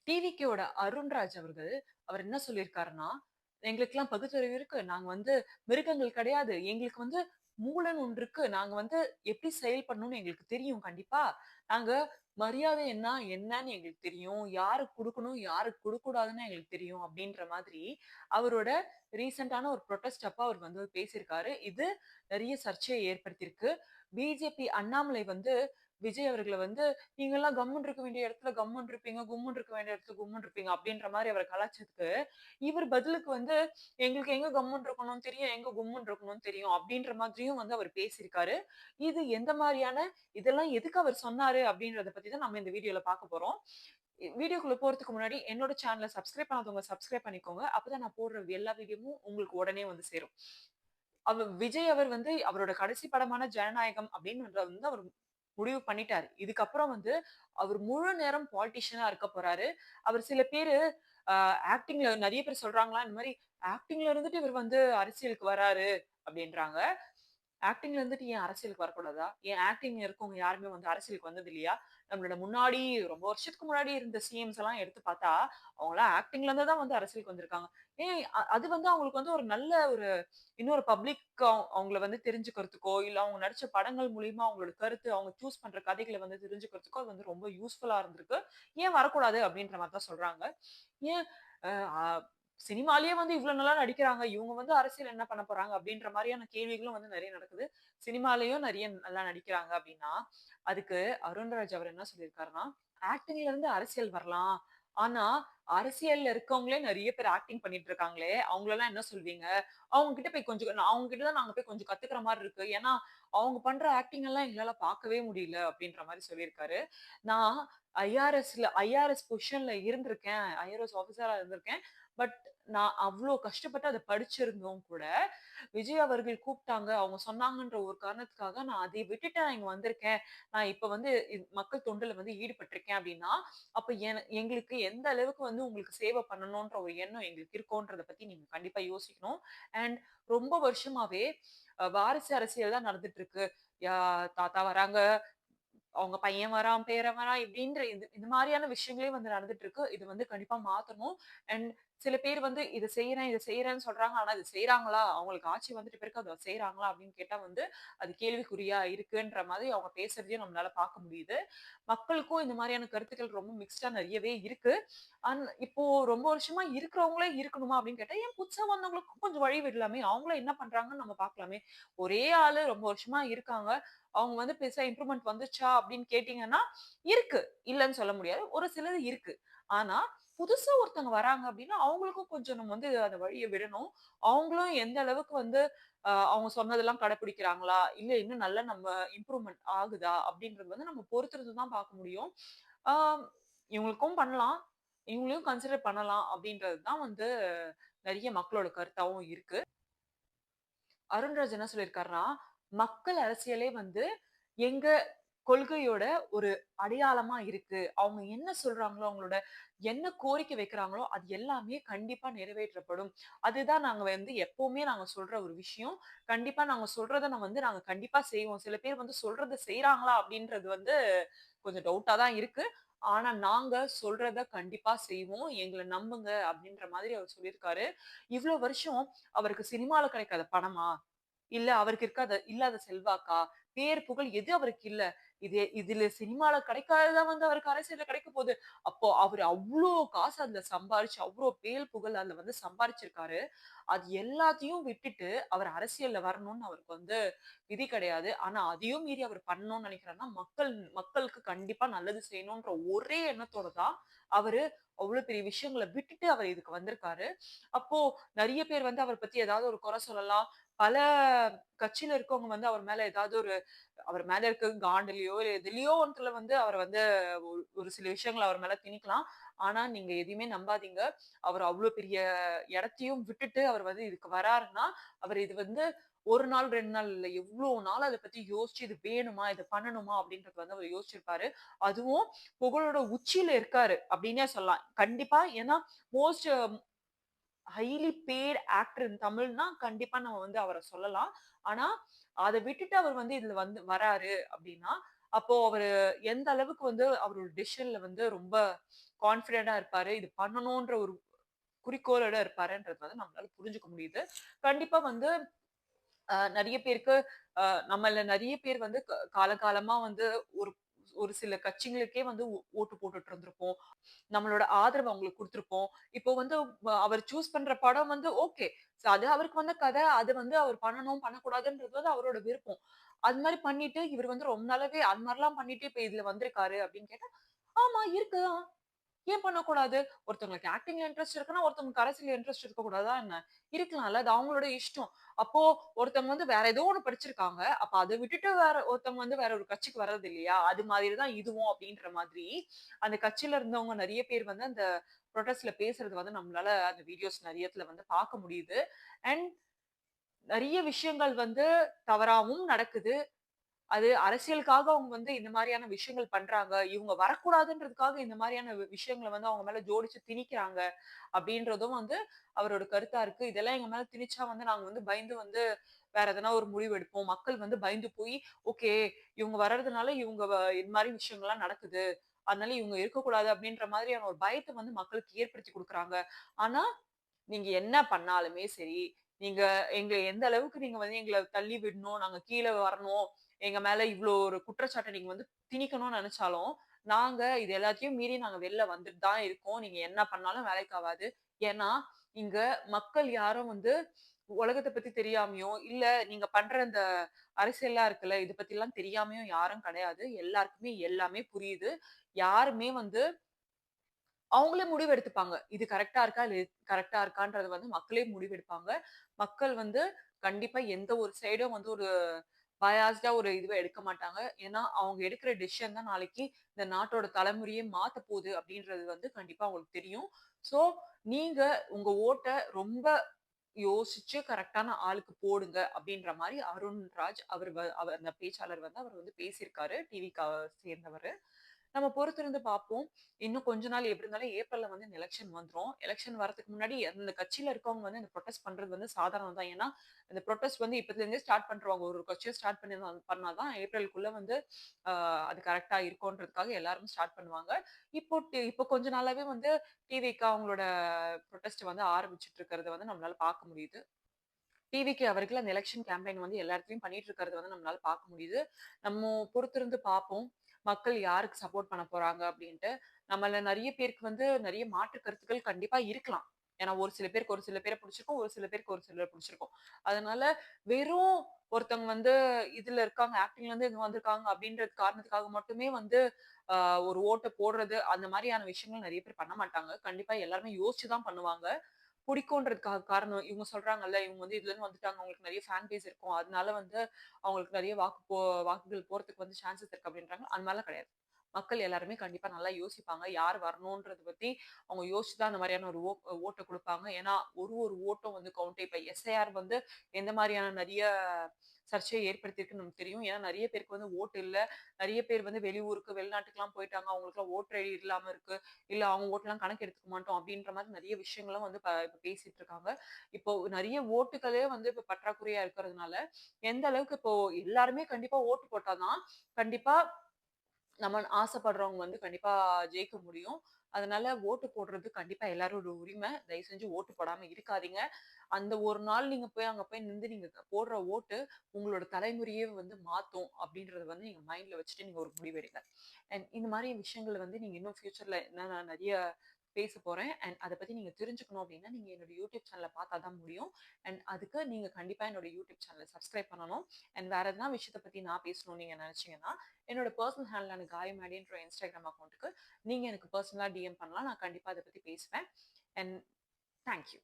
டிவிக்கேவோட அருண்ராஜ் அவர்கள், அவர் என்ன சொல்லியிருக்காருன்னா, "எங்களுக்கெல்லாம் பகுத்தறிவு இருக்கு. நாங்க வந்து மிருகங்கள் கிடையாது. எங்களுக்கு வந்து மூளைன்னு ஒன்று இருக்கு. நாங்க வந்து எப்படி செயல்படணும்னு எங்களுக்கு தெரியும் கண்டிப்பா. நாங்க மரியாதை என்னன்னு எங்களுக்கு தெரியும். யாருக்கு குடுக்கணும், யாருக்கு குடுக்கக்கூடாதுன்னு எங்களுக்கு தெரியும்." அப்படின்ற மாதிரி அவரோட ரீசென்ட்டான ஒரு புரொடெஸ்ட் அப்ப அவர் வந்து பேசியிருக்காரு. இது நெறைய சர்ச்சைய ஏற்படுத்தியிருக்கு. பிஜேபி அண்ணாமலை வந்து விஜய் அவர்கள வந்து நீங்கலாம் கம்முனு இருக்க வேண்டிய இடத்துல கம்முனு இருப்பீங்க, கும்முனு இருக்க வேண்டிய இடத்துல கும்முனு இருப்பீங்க அப்படின்ற மாரி அவர கலாய்ச்சதுக்கு, இவர் பதிலுக்கு வந்து எங்களுக்கு எங்க கம்முனு இருக்கணும்னு தெரியும், எங்க கும்முனு இருக்கணும்னு தெரியும் அப்படின்ற மாதிரியும் வந்து அவர் பேசியிருக்காரு. இது எந்த மாரியான இதெல்லாம் எதுக்கு அவர் சொன்னாரு அப்படின்றத பத்தி தான் நம்ம இந்த வீடியோல பார்க்க போறோம். வீடியோக்குள்ள போறதுக்கு முன்னாடி என்னோட சேனல சப்ஸ்கிரைப் பண்ணாதவங்க சப்ஸ்கிரைப் பண்ணிக்கோங்க. அப்பதான் நான் போடுற எல்லா வீடியோவும் உங்களுக்கு உடனே வந்து சேரும். விஜய் அவர் வந்து அவரோட கடைசி படமான ஜனநாயகம் அப்படின்றத வந்து அவர் முடிவு பண்ணிட்டாரு. இதுக்கப்புறம் வந்து அவர் முழு நேரம் பாலிட்டிஷியனா இருக்க போறாரு. அவர் சில பேரு அ ஆக்டிங்ல நெறைய பேர் சொல்றாங்களாம், இந்த மாரி ஆக்டிங்ல இருந்துட்டு இவர் வந்து அரசியலுக்கு வராரு அப்படின்றாங்க. ஆக்டிங்ல இருந்துட்டு ஏன் அரசியலுக்கு வரக்கூடாதா? ஏன் ஆக்டிங்ல இருக்கவங்க யாருமே வந்து அரசியலுக்கு வந்தது இல்லையா? நம்மளோட முன்னாடி ரொம்ப வருஷத்துக்கு முன்னாடி இருந்த சிஎம்ஸ் எல்லாம் எடுத்து பார்த்தா, அவங்கலாம் ஆக்டிங்ல இருந்து தான் வந்து அரசியலுக்கு வந்திருக்காங்க. ஏன் அது வந்து அவங்களுக்கு வந்து ஒரு நல்ல ஒரு இன்னொரு பப்ளிக் அவங்கள வந்து தெரிஞ்சுக்கிறதுக்கோ, இல்ல அவங்க நடிச்ச படங்கள் மூலியமா அவங்களோட கருத்து, அவங்க சூஸ் பண்ற கதைகள வந்து தெரிஞ்சுக்கிறதுக்கோ, அது வந்து ரொம்ப யூஸ்ஃபுல்லா இருந்திருக்கு. ஏன் வரக்கூடாது அப்படின்ற மாரி தான் சொல்றாங்க. ஏன் அ அ சினிமாலயே வந்து இவ்ளோ நல்லா நடிக்கிறாங்க. இவங்க வந்து அரசியல் என்ன பண்ண போறாங்க? அப்படின்ற மாரியான கேள்விகளும் வந்து நெறைய நடக்குது. சினிமாலயும் நெறைய நல்லா நடிக்கிறாங்க அப்படின்னா, அதுக்கு அருண்ராஜ் அவர் என்ன சொல்லியிருக்காருன்னா, ஆக்டிங்ல இருந்து அரசியல் வரலாம். ஆனா, அரசியல்ல இருக்கவங்களே நெறைய பேர் ஆக்டிங் பண்ணிட்டு இருக்காங்களே, அவங்களலாம் என்ன சொல்வீங்க? அவங்க கிட்ட போய் கொஞ்சம் அவங்க கிட்ட தான் நாங்க போய் கொஞ்சம் கத்துக்கிற மாரி இருக்கு. ஏன்னா, அவங்க பண்ற ஆக்டிங் எல்லாம் எங்களால பார்க்கவே முடியல அப்படின்ற மாரி சொல்லியிருக்காரு. நான் ஐஆர்எஸ் பொசிஷன்ல இருந்திருக்கேன். ஐஆர்எஸ் ஆஃபீசரா இருந்திருக்கேன். பட் நான் அவ்ளோ கஷ்டப்பட்டு அத படிச்சிருந்தும் கூட, விஜய் அவர்கள் கூப்ட்டாங்க. அவங்க சொன்னாங்கன்ற ஒரு காரணத்துக்காக நான் அதை விட்டுட்டு நான் இங்க வந்திருக்கேன். நான் இப்ப வந்து மக்கள் தொண்டுல வந்து ஈடுபட்டிருக்கேன் அப்டின்னா, அப்ப எங்களுக்கு எந்த அளவுக்கு வந்து உங்களுக்கு சேவை பண்ணணுன்ற ஒரு எண்ணம் எங்களுக்கு இருக்குன்றத பத்தி நீங்க கண்டிப்பா யோசிக்கணும். அண்ட் ரொம்ப வருஷமாவே வாரிசு அரசியல் தான் நடந்துட்டு இருக்கு. யா தாத்தா வராங்க, அவங்க பையன் வரான், பேரன் வரான் இப்படின்ற இது மாரியான விஷயங்களே வந்து நடந்துட்டு இருக்கு. இது வந்து கண்டிப்பா மாத்தணும். அண்ட் சில பேர் வந்து இத செய்றேன், இத செய்றேன்னு சொல்றாங்க. ஆனா இது செய்றாங்களா? அவங்களுக்கு ஆட்சி வந்துட்ட பிறகு அத செய்றாங்களா? அப்படின்னு கேட்டா வந்து அது கேள்விக்குறியா இருக்குன்ற மாதிரி அவங்க பேசுறதையும் நம்மளால பார்க்க முடியுது. மக்களுக்கும் இந்த மாரியான கருத்துக்கள் ரொம்ப மிக்ஸ்டா நெறையவே இருக்கு. இப்போ ரொம்ப வருஷமா இருக்கிறவங்களே இருக்கணுமா அப்படின்னு கேட்டா, ஏன் புதுசா வந்தவங்களுக்கும் கொஞ்சம் வழி விடலாமே! அவங்களும் என்ன பண்றாங்கன்னு நம்ம பார்க்கலாமே! ஒரே ஆளு ரொம்ப வருஷமா இருக்காங்க. அவங்க வந்து பெருசா இம்ப்ரூவ்மெண்ட் வந்துச்சா அப்படின்னு கேட்டீங்கன்னா, இருக்கு. இல்லன்னு சொல்ல முடியாது. ஒரு சிலது இருக்கு. ஆனா, புதுசா ஒருத்தவங்க வராங்க அப்படின்னா, அவங்களுக்கும் கொஞ்சம் நம்ம வந்து அந்த வழிய விடணும். அவங்களும் எந்த அளவுக்கு வந்து அவங்க சொன்னதெல்லாம் கடைப்பிடிக்கிறாங்களா? இல்ல இன்னும் நல்லா நம்ம இம்ப்ரூவ்மெண்ட் ஆகுதா? அப்படின்றது வந்து நம்ம பொறுத்திருந்து தான் பார்க்க முடியும். ஆ இவங்களுக்கும் பண்ணலாம். இவங்களையும் கன்சிடர் பண்ணலாம் அப்படின்றது தான் வந்து நெறைய மக்களோட கருத்தாவும் இருக்கு. அருண்ராஜ் என்ன சொல்லியிருக்காருன்னா, மக்கள் அரசியலே வந்து எங்க கொள்கையோட ஒரு அடையாளமா இருக்கு. அவங்க என்ன சொல்றாங்களோ, அவங்களோட என்ன கோரிக்கை வைக்கிறாங்களோ, அது எல்லாமே கண்டிப்பா நிறைவேற்றப்படும். அதுதான் நாங்க வந்து எப்பவுமே நாங்க சொல்ற ஒரு விஷயம். கண்டிப்பா நாங்க சொல்றத நாங்க கண்டிப்பா செய்வோம். சில பேர் வந்து சொல்றத செய்றாங்களா அப்படின்றது வந்து கொஞ்சம் டவுட்டா தான் இருக்கு. ஆனா நாங்க சொல்றத கண்டிப்பா செய்வோம். எங்கள நம்புங்க அப்படின்ற மாதிரி அவர் சொல்லியிருக்காரு. இவ்ளோ வருஷம் அவருக்கு சினிமால கிடைக்காத பணமா? இல்ல அவருக்கு இல்லாத செல்வாக்கா? பேர், புகழ் எது அவருக்கு இல்ல? இதுல சினிமால கிடைக்காததா வந்து அவருக்கு அரசியல்ல கிடைக்க போது. அப்போ அவரு அவ்ளோ காசு அதுல சம்பாரிச்சு, அவ்ளோ பேர், புகழ் அதுல வந்து சம்பாரிச்சிருக்காரு. அது எல்லாத்தையும் விட்டுட்டு அவர் அரசியல்ல வரணும்னு அவருக்கு வந்து விதி கிடையாது. ஆனா அதையும் மீறி அவர் பண்ணணும்னு நினைக்கிறாருன்னா, மக்களுக்கு கண்டிப்பா நல்லது செய்யணும்ன்ற ஒரே எண்ணத்தோட தான் அவரு அவ்ளோ பெரிய விஷயங்கள விட்டுட்டு அவர் இதுக்கு வந்திருக்காரு. அப்போ நெறைய பேர் வந்து அவர பத்தி ஏதாவது ஒரு குறை சொல்லலாம். பல கட்சியில இருக்கவங்க வந்து அவர் மேல இருக்க காண்டுலயோ, இல்ல எதுலயோ ஒண்ணுத்துல வந்து அவர வந்து ஒரு சில விஷயங்கள அவர் மேல திணிக்கலாம். ஆனா நீங்க எதையுமே நம்பாதீங்க. அவர் அவ்ளோ பெரிய இடத்தையும் விட்டுட்டு அவர் வந்து இதுக்கு வராருன்னா, அவர் இது வந்து 1 நாள், 2 நாள் இல்ல. எவ்ளோ நாள் அத பத்தி யோசிச்சு இது வேணுமா? இது பண்ணணுமா? அப்படின்றது வந்து அவர் யோசிச்சிருப்பாரு. அதுவும் புகழோட உச்சியில இருக்காரு அப்டின்னே சொல்லலாம். கண்டிப்பா ஏன்னா most highly paid actor in தமிழ்னா கண்டிப்பா நம்ம வந்து அவர சொல்லலாம். ஆனா, அத விட்டுட்டு அவர் வந்து இதுல வந்து வராரு அப்டின்னா, அப்போ அவரு எந்த அளவுக்கு வந்து அவரோட டிசிஷன்ல வந்து ரொம்ப கான்ஃபிடென்ட்டா இருப்பாரு. இது பண்ணணுன்ற ஒரு குறிக்கோளோட இருப்பாருன்றது வந்து நம்மளால புரிஞ்சுக்க முடியுது. கண்டிப்பா வந்து நெறைய பேருக்கு நம்மள நெறைய பேர் வந்து காலகாலமா வந்து ஒரு ஒரு சில கட்சிகளுக்கே வந்து ஓட்டு போட்டுட்டு இருந்திருப்போம். நம்மளோட ஆதரவு அவங்களுக்கு குடுத்திருப்போம். இப்போ வந்து அவர் சூஸ் பண்ற படம் வந்து ஓகே. அது அவருக்கு வந்த கதை. அது வந்து அவர் பண்ணணும், பண்ணக்கூடாதுன்றது வந்து அவரோட விருப்பம். அது மாரி பண்ணிட்டு இவர் வந்து ரொம்ப நாளாவே அது மாரிலாம் பண்ணிட்டு இப்ப இதுல வந்திருக்காரு அப்படின்னு கேட்டா, ஆமா இருக்கு. ஏன் பண்ணக்கூடாது? ஒருத்தவங்களுக்கு ஆக்டிங்ல இன்ட்ரெஸ்ட் இருக்குன்னா, ஒருத்தவங்களுக்கு அரசியல்ல இன்ட்ரெஸ்ட் இருக்கக்கூடாதா என்ன? இருக்கலாம்ல. அது அவங்களோட இஷ்டம். அப்போ ஒருத்தவங்க வந்து வேற ஏதோ ஒண்ணு படிச்சிருக்காங்க. அப்ப அத விட்டுட்டு வேற ஒருத்தவங்க வந்து வேற ஒரு கட்சிக்கு வர்றது இல்லையா? அது மாதிரி தான் இதுவும் அப்படின்ற மாதிரி, அந்த கட்சியில இருந்தவங்க நெறைய பேர் வந்து அந்த புரொடெஸ்ட்ல பேசுறது வந்து நம்மளால அந்த வீடியோஸ் நெறையத்துல வந்து பார்க்க முடியுது. அண்ட் நெறைய விஷயங்கள் வந்து தவறாவும் நடக்குது. அது அரசியலுக்காக அவங்க வந்து இந்த மாரியான விஷயங்கள் பண்றாங்க. இவங்க வரக்கூடாதுன்றதுக்காக இந்த மாரியான விஷயங்கள வந்து அவங்க மேல ஜோடிச்சு திணிக்கிறாங்க. அப்படின்றதும் வந்து அவரோட கருத்தா இருக்கு. இதெல்லாம் எங்க மேல திணிச்சா வந்து நாங்க வந்து பயந்து வந்து வேற எதனா ஒரு முடிவு எடுப்போம். மக்கள் வந்து பயந்து போய், ஓகே இவங்க வர்றதுனால இவங்க இது மாரி விஷயங்கள்லாம் நடக்குது. அதனால இவங்க இருக்கக்கூடாது அப்படின்ற மாதிரியான ஒரு பயத்த வந்து மக்களுக்கு ஏற்படுத்தி குடுக்குறாங்க. ஆனா நீங்க என்ன பண்ணாலுமே சரி, நீங்க எங்கள எந்த அளவுக்கு நீங்க வந்து எங்கள தள்ளி விடணும், நாங்க கீழ வரணும், எங்க மேல இவ்ளோ ஒரு குற்றச்சாட்ட நீங்க வந்து திணிக்கணும்னு நெனச்சாலும், நாங்க இது எல்லாத்தையும் மீறி நாங்க வெளில வந்துட்டு தான் இருக்கோம். நீங்க என்ன பண்ணாலும் வேலைக்கு ஆவாது. ஏன்னா, இங்க மக்கள் யாரும் வந்து உலகத்த பத்தி தெரியாமயோ, இல்ல நீங்க பண்ற இந்த அரசியல்லாம் இருக்குல்ல, இத பத்திலாம் தெரியாமயும் யாரும் கிடையாது. எல்லாருக்குமே எல்லாமே புரியுது. யாருமே வந்து அவங்களே முடிவெடுத்துப்பாங்க. இது கரெக்ட்டா இருக்கா? இல்ல கரெக்ட்டா இருக்கான்றது வந்து மக்களே முடிவெடுப்பாங்க. மக்கள் வந்து கண்டிப்பா எந்த ஒரு சைடும் வந்து ஒரு பயாஸ்டா ஒரு இதுவ எடுக்க மாட்டாங்க. ஏன்னா, அவங்க எடுக்கிற டிசிஷன் தான் நாளைக்கு இந்த நாட்டோட தலைமுறையே மாத்தப் போது அப்படின்றது வந்து கண்டிப்பா அவங்களுக்கு தெரியும். ஸோ, நீங்க உங்க ஓட்ட ரொம்ப யோசிச்சு கரெக்ட்டான ஆளுக்கு போடுங்க அப்படின்ற மாரி அருண்ராஜ் அவர் அந்த பேச்சாளர் வந்து அவர் வந்து பேசியிருக்காரு. டிவிக்கு சேர்ந்தவரு. நம்ம பொறுத்திருந்து பார்ப்போம். இன்னும் கொஞ்ச நாள் எப்படி இருந்தாலும் ஏப்ரல்ல வந்து இந்த எலக்ஷன் வந்துரும். எலக்ஷன் வரதுக்கு முன்னாடி அந்த கட்சியில இருக்கவங்க வந்து இந்த புரொடெஸ்ட் பண்றது வந்து சாதாரணம் தான். ஏன்னா, இந்த புரொடெஸ்ட் வந்து இப்பத்துலருந்தே ஸ்டார்ட் பண்ருவாங்க. ஒரு கட்சிய ஸ்டார்ட் பண்ணா தான் ஏப்ரலுக்குள்ள வந்து அ அது கரெக்ட்டா இருக்கும்ன்றதுக்காக எல்லாரும் ஸ்டார்ட் பண்ணுவாங்க. இப்போ கொஞ்ச நாளாவே வந்து டிவிக அவங்களோட புரொடெஸ்ட் வந்து ஆரம்பிச்சுட்டு இருக்கிறத வந்து நம்மளால பார்க்க முடியுது. டிவிக்கு அவர்கள் அந்த எலக்ஷன் கேம்பெயின் வந்து எல்லா இடத்துலயும் பண்ணிட்டு இருக்கிறது வந்து நம்மளால பார்க்க முடியுது. நம்ம பொறுத்திருந்து பார்ப்போம். மக்கள் யாருக்கு சப்போர்ட் பண்ண போறாங்க அப்படின்ட்டு. நம்மள நெறைய பேருக்கு வந்து நெறைய மாற்று கருத்துக்கள் கண்டிப்பா இருக்கலாம். ஏன்னா ஒரு சில பேருக்கு ஒரு சில பேர புடிச்சிருக்கும். ஒரு சில பேருக்கு ஒரு சிலர புடிச்சிருக்கும். அதனால வெறும் ஒருத்தவங்க வந்து இதுல இருக்காங்க, ஆக்டிங்ல இருந்து இங்க வந்திருக்காங்க அப்படின்ற காரணத்துக்காக மட்டுமே வந்து அ ஒரு ஓட்ட போடுறது, அந்த மாரியான விஷயங்கள் நெறைய பேர் பண்ண மாட்டாங்க. கண்டிப்பா எல்லாருமே யோசிச்சு தான் பண்ணுவாங்க. புடிக்குன்றதுக்காக காரணம் இவங்க சொல்றாங்கல்ல, இவங்க வந்து இதுலருந்து வந்துட்டாங்க. அவங்களுக்கு நெறைய ஃபேன் பேஸ் இருக்கும். அதனால வந்து அவங்களுக்கு நெறைய வாக்குகள் போறதுக்கு வந்து சான்சஸ் இருக்கு அப்டின்றாங்க. அந்த மாரிலாம் கிடையாது. மக்கள் எல்லாருமே கண்டிப்பா நல்லா யோசிப்பாங்க. யார் வரணும்ன்றத பத்தி அவங்க யோசிச்சு தான் அந்த மாரியான ஒரு ஓட்ட குடுப்பாங்க. ஏன்னா, ஒரு ஒரு ஓட்டும் வந்து கவுண்ட். இப்ப எஸ்ஐஆர் வந்து எந்த மாரியான நெறைய சர்ச்சைய ஏற்படுத்தியிருக்குன்னு நமக்கு தெரியும். ஏன்னா, நெறைய பேருக்கு வந்து ஓட்டு இல்ல. நெறைய பேர் வந்து வெளியூருக்கு, வெளிநாட்டுக்குலாம் போயிட்டாங்க. அவங்களுக்குலாம் ஓட்டர் ஐடி இல்லாம இருக்கு. இல்ல அவங்க ஓட்லாம் கணக்கு எடுத்துக்க மாட்டோம் அப்படின்ற மாரி நெறைய விஷயங்களும் வந்து இப்ப பேசிட்டு இருக்காங்க. இப்போ நெறைய ஓட்டுகளே வந்து இப்ப பற்றாக்குறையா இருக்கிறதுனால, எந்த அளவுக்கு இப்போ எல்லாருமே கண்டிப்பா ஓட்டு போட்டா தான், கண்டிப்பா நம்ம ஆசைப்படுறவங்க வந்து கண்டிப்பா ஜெயிக்க முடியும். அதனால ஓட்டு போடுறது கண்டிப்பா எல்லாரோட உரிமை. தயவு செஞ்சு ஓட்டு போடாம இருக்காதீங்க. அந்த ஒரு நாள் நீங்க போய் அங்க போய் நின்னு நீங்க போடுற ஓட்டு உங்களோட தலைமுறையே வந்து மாத்தும் அப்படின்றத வந்து நீங்க மைண்ட்ல வச்சுட்டு நீங்க ஒரு முடிவெடுங்க. அண்ட் இந்த மாரி விஷயங்கள் வந்து நீங்க இன்னும் ஃபியூச்சர்ல நான் நெறைய பேச போறேன். அண்ட் அத பத்தி நீங்க தெரிஞ்சுக்கணும் அப்படின்னா, நீங்க என்னோட யூடியூப் சேனல பார்த்தா தான் முடியும். அண்ட் அதுக்கு நீங்க கண்டிப்பா என்னோட யூடியூப் சேனல சப்ஸ்கிரைப் பண்ணணும். அண்ட் வேற எதனா விஷயத்த பத்தி நான் பேசணும்னு நீங்க நெனச்சீங்கன்னா, என்னோட பெர்சனல் ஹேண்ட்லான காயமேடின்ற இன்ஸ்டாகிராம் அக்கவுண்ட்க்கு நீங்க எனக்கு பெர்சனலா டிஎம் பண்ணலாம். நான் கண்டிப்பா அத பத்தி பேசுவேன். And thank you.